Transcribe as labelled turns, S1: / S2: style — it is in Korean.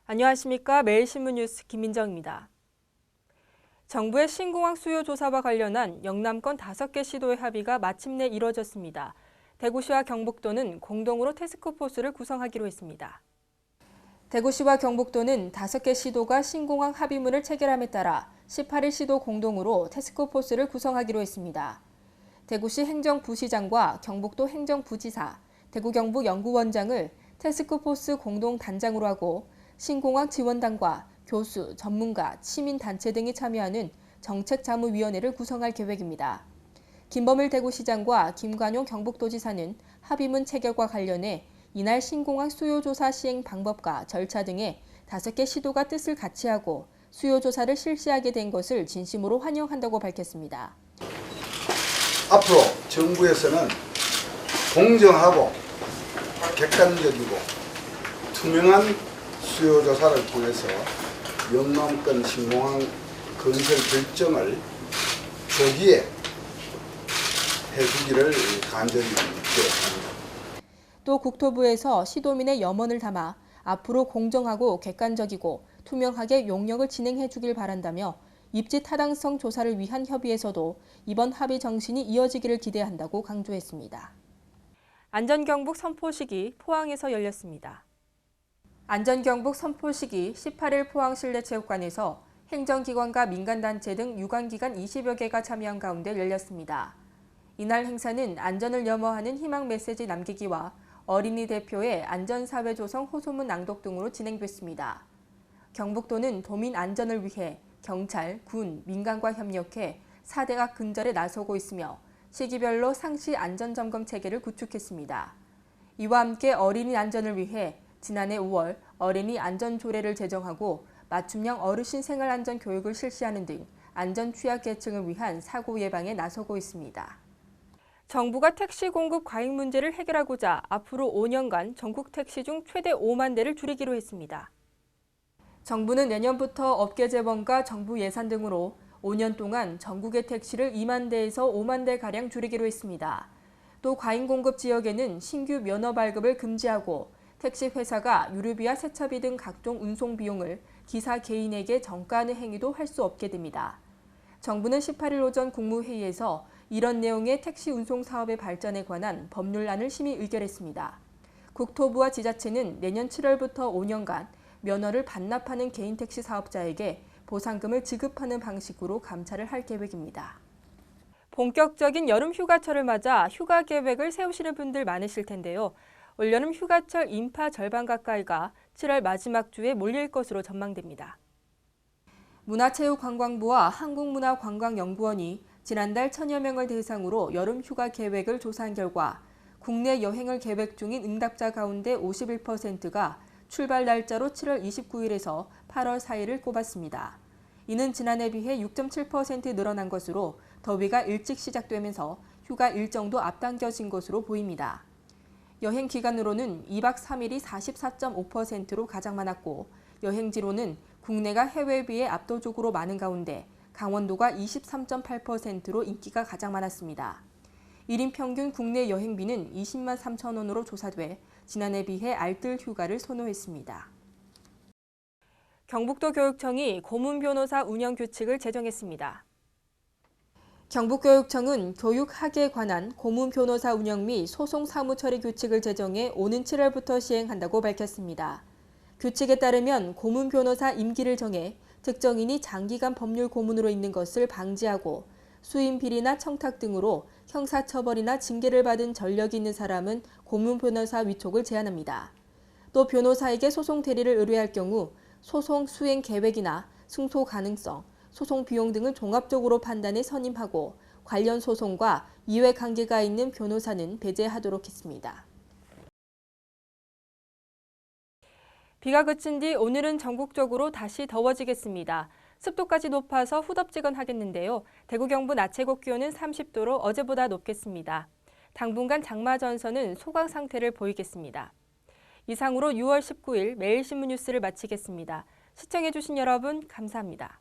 S1: 안녕하십니까. 매일신문 뉴스 김민정입니다. 정부의 신공항 수요 조사와 관련한 영남권 5개 시도의 합의가 마침내 이뤄졌습니다. 대구시와 경북도는 공동으로 태스크포스를 구성하기로 했습니다. 대구시와 경북도는 5개 시도가 신공항 합의문을 체결함에 따라 18일 시도 공동으로 태스크포스를 구성하기로 했습니다. 대구시 행정부시장과 경북도 행정부지사, 대구경북연구원장을 태스크포스 공동단장으로 하고 신공항 지원단과 교수, 전문가, 시민단체 등이 참여하는 정책자문위원회를 구성할 계획입니다. 김범일 대구시장과 김관용 경북도지사는 합의문 체결과 관련해 이날 신공항 수요조사 시행 방법과 절차 등의 5개 시도가 뜻을 같이 하고 수요조사를 실시하게 된 것을 진심으로 환영한다고 밝혔습니다.
S2: 앞으로 정부에서는 공정하고 객관적이고 투명한 수요조사를 통해서 영남권 신공항 건설 결정을 조기에 해주기를 간절히 기대합니다.
S1: 또 국토부에서 시도민의 염원을 담아 앞으로 공정하고 객관적이고 투명하게 용역을 진행해 주길 바란다며 입지 타당성 조사를 위한 협의에서도 이번 합의 정신이 이어지기를 기대한다고 강조했습니다. 안전경북 선포식이 포항에서 열렸습니다. 안전경북 선포식이 18일 포항실내체육관에서 행정기관과 민간단체 등 유관기관 20여 개가 참여한 가운데 열렸습니다. 이날 행사는 안전을 염원하는 희망 메시지 남기기와 어린이 대표의 안전사회 조성 호소문 낭독 등으로 진행됐습니다. 경북도는 도민 안전을 위해 경찰, 군, 민간과 협력해 4대가 근절에 나서고 있으며 시기별로 상시 안전점검 체계를 구축했습니다. 이와 함께 어린이 안전을 위해 지난해 5월 어린이 안전조례를 제정하고 맞춤형 어르신 생활안전 교육을 실시하는 등 안전 취약계층을 위한 사고 예방에 나서고 있습니다. 정부가 택시 공급 과잉 문제를 해결하고자 앞으로 5년간 전국 택시 중 최대 5만 대를 줄이기로 했습니다. 정부는 내년부터 업계 재원과 정부 예산 등으로 5년 동안 전국의 택시를 2만 대에서 5만 대가량 줄이기로 했습니다. 또 과잉 공급 지역에는 신규 면허 발급을 금지하고 택시 회사가 유류비와 세차비 등 각종 운송 비용을 기사 개인에게 전가하는 행위도 할 수 없게 됩니다. 정부는 18일 오전 국무회의에서 이런 내용의 택시 운송 사업의 발전에 관한 법률안을 심의 의결했습니다. 국토부와 지자체는 내년 7월부터 5년간 면허를 반납하는 개인 택시 사업자에게 보상금을 지급하는 방식으로 감찰을 할 계획입니다. 본격적인 여름 휴가철을 맞아 휴가 계획을 세우시는 분들 많으실 텐데요. 올여름 휴가철 인파 절반 가까이가 7월 마지막 주에 몰릴 것으로 전망됩니다. 문화체육관광부와 한국문화관광연구원이 지난달 1,000여 명을 대상으로 여름 휴가 계획을 조사한 결과 국내 여행을 계획 중인 응답자 가운데 51%가 출발 날짜로 7월 29일에서 8월 4일을 꼽았습니다. 이는 지난해 비해 6.7% 늘어난 것으로 더위가 일찍 시작되면서 휴가 일정도 앞당겨진 것으로 보입니다. 여행 기간으로는 2박 3일이 44.5%로 가장 많았고 여행지로는 국내가 해외에 비해 압도적으로 많은 가운데 강원도가 23.8%로 인기가 가장 많았습니다. 1인 평균 국내 여행비는 20만 3천 원으로 조사돼 지난해 비해 알뜰 휴가를 선호했습니다. 경북도 교육청이 고문 변호사 운영 규칙을 제정했습니다. 경북교육청은 교육학에 관한 고문 변호사 운영 및 소송 사무 처리 규칙을 제정해 오는 7월부터 시행한다고 밝혔습니다. 규칙에 따르면 고문 변호사 임기를 정해 특정인이 장기간 법률 고문으로 있는 것을 방지하고 수임 비리나 청탁 등으로 형사처벌이나 징계를 받은 전력이 있는 사람은 고문 변호사 위촉을 제한합니다. 또 변호사에게 소송 대리를 의뢰할 경우 소송 수행 계획이나 승소 가능성, 소송 비용 등을 종합적으로 판단해 선임하고 관련 소송과 이해관계가 있는 변호사는 배제하도록 했습니다. 비가 그친 뒤 오늘은 전국적으로 다시 더워지겠습니다. 습도까지 높아서 후덥지근하겠는데요. 대구 경북 낮 최고 기온은 30도로 어제보다 높겠습니다. 당분간 장마 전선은 소강 상태를 보이겠습니다. 이상으로 6월 19일 매일신문 뉴스를 마치겠습니다. 시청해주신 여러분 감사합니다.